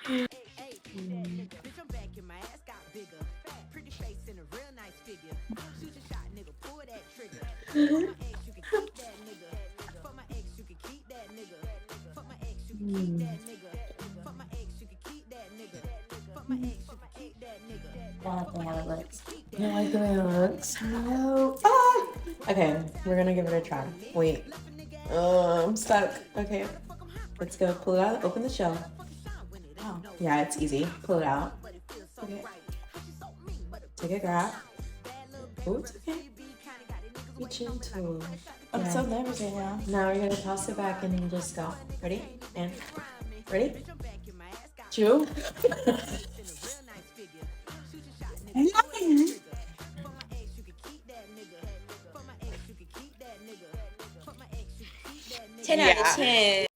Mm. Mm. I like the way it looks. You like the way it looks? No. Ah! Okay, we're gonna give it a try. Wait. I'm stuck. Okay. Let's go. Pull it out. Open the shell. Oh, yeah, it's easy. Pull it out. Okay. Take a grab. Oh, it's okay. Be gentle. I'm so nervous right now. Now you're gonna toss it back and then just go. Ready? And ready? Chew. Mm. 10 out of 10.